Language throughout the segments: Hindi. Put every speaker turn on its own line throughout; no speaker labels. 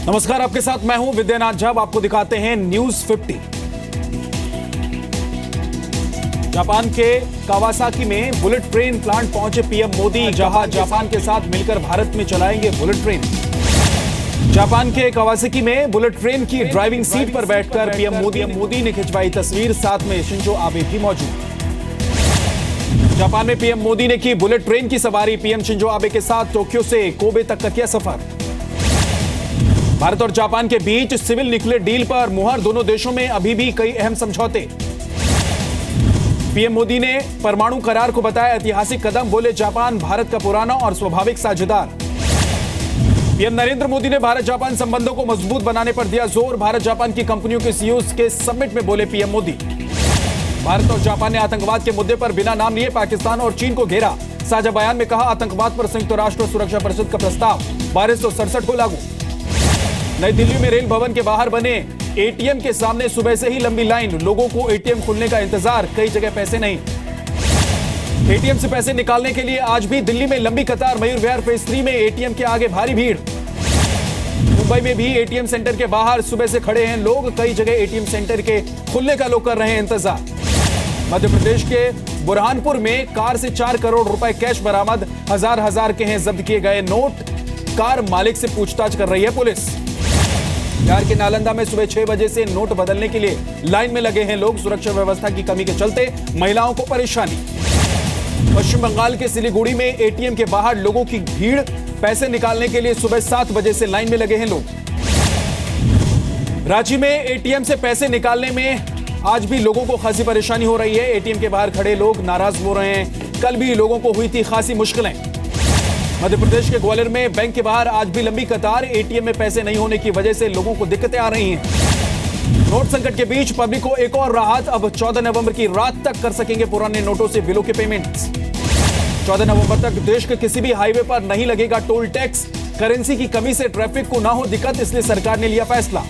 नमस्कार, आपके साथ मैं हूं विद्यानाथ झा। आपको दिखाते हैं न्यूज 50। जापान के कावासाकी में बुलेट ट्रेन प्लांट पहुंचे पीएम मोदी। जहां जापान के साथ मिलकर भारत में चलाएंगे बुलेट ट्रेन। जापान के कावासाकी में बुलेट ट्रेन की ड्राइविंग सीट पर बैठकर पीएम मोदी ने खिंचवाई तस्वीर। साथ में शिंजो आबे भी मौजूद। जापान में पीएम मोदी ने की बुलेट ट्रेन की सवारी। पीएम शिंजो आबे के साथ टोक्यो से कोबे तक का किया सफर। भारत और जापान के बीच सिविल न्यूक्लियर डील पर मुहर। दोनों देशों में अभी भी कई अहम समझौते। पीएम मोदी ने परमाणु करार को बताया ऐतिहासिक कदम। बोले जापान भारत का पुराना और स्वाभाविक साझेदार। पीएम नरेंद्र मोदी ने भारत जापान संबंधों को मजबूत बनाने पर दिया जोर। भारत जापान की कंपनियों के सीईओज के समिट में बोले पीएम मोदी। भारत और जापान ने आतंकवाद के मुद्दे पर बिना नाम लिए पाकिस्तान और चीन को घेरा। साझा बयान में कहा, आतंकवाद पर संयुक्त राष्ट्र सुरक्षा परिषद का प्रस्ताव 1267 को लागू। नई दिल्ली में रेल भवन के बाहर बने एटीएम के सामने सुबह से ही लंबी लाइन। लोगों को एटीएम खुलने का इंतजार, कई जगह पैसे नहीं। एटीएम से पैसे निकालने के लिए आज भी दिल्ली में लंबी कतार। मयूर विहार फेज 3 में एटीएम के आगे भारी भीड़। मुंबई में भी एटीएम सेंटर के बाहर सुबह से खड़े हैं लोग। कई जगह एटीएम सेंटर के खुलने का लोग कर रहे हैं इंतजार। मध्य प्रदेश के बुरहानपुर में कार से 4 करोड़ रुपए कैश बरामद। हजार के हैं जब्त किए गए नोट। कार मालिक से पूछताछ कर रही है पुलिस। बिहार के नालंदा में सुबह 6 बजे से नोट बदलने के लिए लाइन में लगे हैं लोग। सुरक्षा व्यवस्था की कमी के चलते महिलाओं को परेशानी। पश्चिम बंगाल के सिलीगुड़ी में एटीएम के बाहर लोगों की भीड़। पैसे निकालने के लिए सुबह 7 बजे से लाइन में लगे हैं लोग। रांची में एटीएम से पैसे निकालने में आज भी लोगों को खासी परेशानी हो रही है। एटीएम के बाहर खड़े लोग नाराज हो रहे हैं। कल भी लोगों को हुई थी खासी मुश्किलें। मध्य प्रदेश के ग्वालियर में बैंक के बाहर आज भी लंबी कतार। एटीएम में पैसे नहीं होने की वजह से लोगों को दिक्कतें आ रही हैं। नोट संकट के बीच पब्लिक को एक और राहत। अब 14 नवंबर की रात तक कर सकेंगे पुराने नोटों से बिलों के पेमेंट्स। 14 नवंबर तक देश के किसी भी हाईवे पर नहीं लगेगा टोल टैक्स। करेंसी की कमी से ट्रैफिक को ना हो दिक्कत, इसलिए सरकार ने लिया फैसला।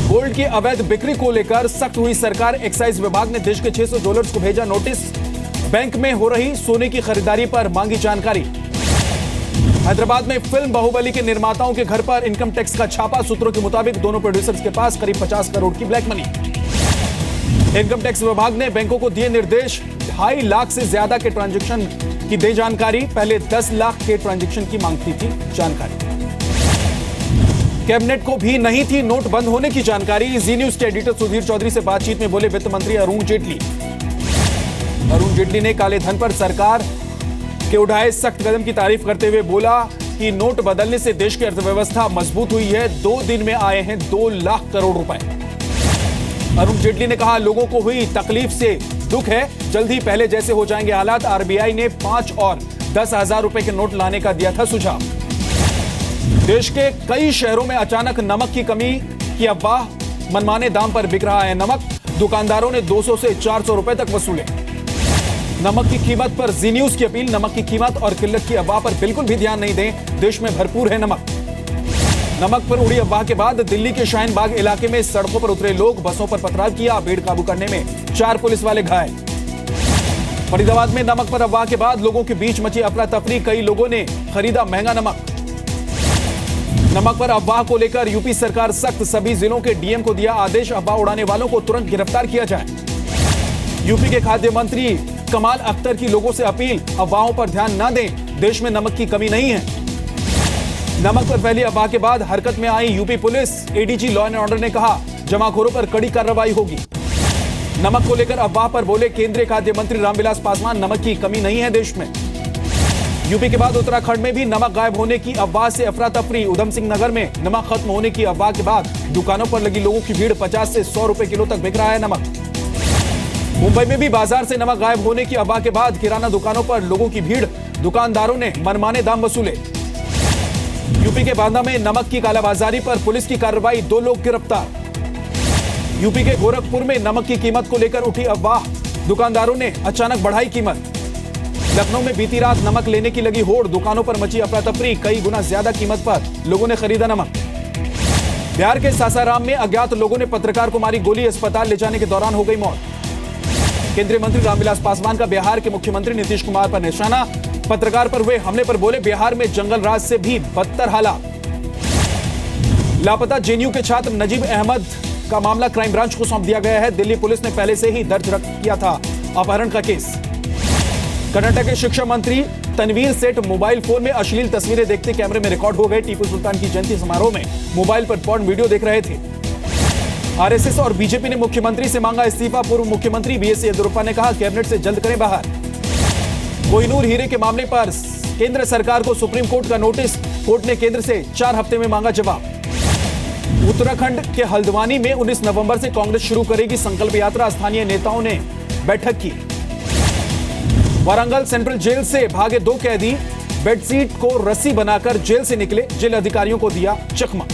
गोल्ड की अवैध बिक्री को लेकर सख्त हुई सरकार। एक्साइज विभाग ने देश के 600 ज्वेलर्स को भेजा नोटिस। बैंक में हो रही सोने की खरीदारी पर मांगी जानकारी। हैदराबाद में फिल्म बाहुबली के निर्माताओं के घर पर इनकम टैक्स का छापा। सूत्रों के मुताबिक दोनों प्रोड्यूसर्स के पास करीब 50 करोड़ की ब्लैक मनी। इनकम टैक्स विभाग ने बैंकों को दिए निर्देश। 2.5 लाख से ज्यादा के ट्रांजैक्शन की दे जानकारी। पहले 10 लाख के ट्रांजैक्शन की मांगती थी जानकारी। कैबिनेट को भी नहीं थी नोट बंद होने की जानकारी। जी न्यूज के एडिटर सुधीर चौधरी से बातचीत में बोले वित्त मंत्री अरुण जेटली। अरुण जेटली ने काले धन पर सरकार के उठाए सख्त कदम की तारीफ करते हुए बोला कि नोट बदलने से देश की अर्थव्यवस्था मजबूत हुई है। 2 दिन में आए हैं 2 लाख करोड़ रुपए। अरुण जेटली ने कहा, लोगों को हुई तकलीफ से दुख है। जल्द ही पहले जैसे हो जाएंगे हालात। आरबीआई ने 5 और 10,000 रुपए के नोट लाने का दिया था सुझाव। देश के कई शहरों में अचानक नमक की कमी की अफवाह। मनमाने दाम पर बिक रहा है नमक। दुकानदारों ने 200 से 400 रुपए तक वसूले। नमक की कीमत पर जी न्यूज की अपील। नमक की कीमत और किल्लत की अफवाह पर बिल्कुल भी ध्यान नहीं दें। देश में भरपूर है नमक। नमक पर उड़ी अफवाह के बाद दिल्ली के शाहीन बाग इलाके में सड़कों पर उतरे लोग। बसों पर पथराव किया। भीड़ काबू करने में 4 पुलिस वाले घायल। फरीदाबाद में नमक पर अफवाह के बाद लोगों के बीच मची अफरा तफरी। कई लोगों ने खरीदा महंगा नमक। नमक पर अफवाह को लेकर यूपी सरकार सख्त। सभी जिलों के डीएम को दिया आदेश। अफवाह उड़ाने वालों को तुरंत गिरफ्तार किया जाए। यूपी के खाद्य मंत्री कमाल अख्तर की लोगों से अपील, अफवाहों पर ध्यान न दें। देश में नमक की कमी नहीं है। नमक पर फैली अफवाह के बाद हरकत में आई UP police. ADG law and order ने कहा, जमाखोरों पर कड़ी कार्रवाई होगी। नमक को लेकर अफवाह पर बोले केंद्रीय खाद्य मंत्री रामविलास पासवान, नमक की कमी नहीं है देश में। यूपी के बाद उत्तराखंड में भी नमक गायब होने की अफवाह से अफरा तफरी। उधम सिंह नगर में नमक खत्म होने की अफवाह के बाद दुकानों पर लगी लोगों की भीड़। 50 से 100 रुपए किलो तक बिक रहा है नमक। मुंबई में भी बाजार से नमक गायब होने की अफवाह के बाद किराना दुकानों पर लोगों की भीड़। दुकानदारों ने मनमाने दाम वसूले। यूपी के बांदा में नमक की कालाबाजारी पर पुलिस की कार्रवाई। 2 लोग गिरफ्तार। यूपी के गोरखपुर में नमक की कीमत को लेकर उठी अफवाह। दुकानदारों ने अचानक बढ़ाई कीमत। लखनऊ में बीती रात नमक लेने की लगी होड़। दुकानों पर मची अफरा तफरी। कई गुना ज्यादा कीमत पर लोगों ने खरीदा नमक। बिहार के सासाराम में अज्ञात लोगों ने पत्रकार को मारी गोली। अस्पताल ले जाने के दौरान हो गई मौत। केंद्रीय मंत्री रामविलास पासवान का बिहार के मुख्यमंत्री नीतीश कुमार पर निशाना। पत्रकार पर हुए हमले पर बोले, बिहार में जंगल राज से भी बदतर हालात। लापता जेएनयू के छात्र नजीब अहमद का मामला क्राइम ब्रांच को सौंप दिया गया है। दिल्ली पुलिस ने पहले से ही दर्ज किया था अपहरण का केस। कर्नाटक के शिक्षा मंत्री तनवीर सेठ मोबाइल फोन में अश्लील तस्वीरें देखते कैमरे में रिकॉर्ड हो गए। टीपू सुल्तान की जयंती समारोह में मोबाइल पर पॉर्न वीडियो देख रहे थे। आरएसएस और बीजेपी ने मुख्यमंत्री से मांगा इस्तीफा। पूर्व मुख्यमंत्री बीएस येदियुरप्पा ने कहा कैबिनेट से जल्द करें बाहर। कोहिनूर हीरे के मामले पर केंद्र सरकार को सुप्रीम कोर्ट का नोटिस। कोर्ट ने केंद्र से 4 हफ्ते में मांगा जवाब। उत्तराखंड के हल्द्वानी में 19 नवंबर से कांग्रेस शुरू करेगी संकल्प यात्रा। स्थानीय नेताओं ने बैठक की। वारंगल सेंट्रल जेल से भागे 2 कैदी बेडशीट को रस्सी बनाकर जेल से निकले। जेल अधिकारियों को दिया चकमा।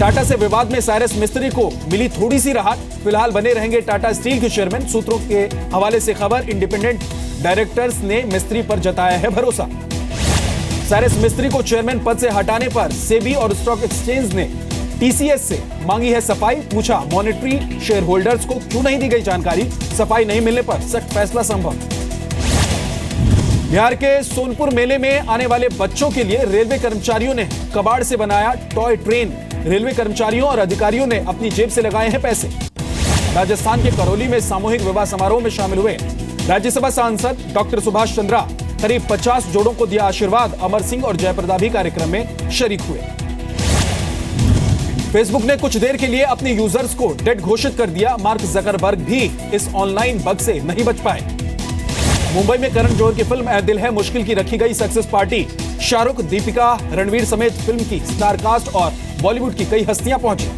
टाटा से विवाद में साइरस मिस्त्री को मिली थोड़ी सी राहत। फिलहाल बने रहेंगे टाटा स्टील के चेयरमैन। सूत्रों के हवाले से खबर। इंडिपेंडेंट डायरेक्टर्स ने मिस्त्री पर जताया है भरोसा। साइरस मिस्त्री को चेयरमैन पद से हटाने पर सेबी और स्टॉक एक्सचेंज ने टीसीएस से मांगी है सफाई। पूछा मॉनेटरी शेयर होल्डर्स को क्यों नहीं दी गई जानकारी। सफाई नहीं मिलने पर सख्त फैसला संभव। बिहार के सोनपुर मेले में आने वाले बच्चों के लिए रेलवे कर्मचारियों ने कबाड़ से बनाया टॉय ट्रेन। रेलवे कर्मचारियों और अधिकारियों ने अपनी जेब से लगाए हैं पैसे। राजस्थान के करौली में सामूहिक विवाह समारोह में शामिल हुए राज्यसभा सांसद डॉक्टर सुभाष चंद्रा। करीब 50 जोड़ों को दिया आशीर्वाद। अमर सिंह और जयप्रदा भी कार्यक्रम में शरीक हुए। फेसबुक ने कुछ देर के लिए अपने यूजर्स को डेड घोषित कर दिया। मार्क जकरबर्ग भी इस ऑनलाइन बग से नहीं बच पाए। मुंबई में करण जौहर की फिल्म ए दिल है मुश्किल की रखी गई सक्सेस पार्टी। शाहरुख, दीपिका, रणवीर समेत फिल्म की स्टार कास्ट और बॉलीवुड की कई हस्तियां पहुंची।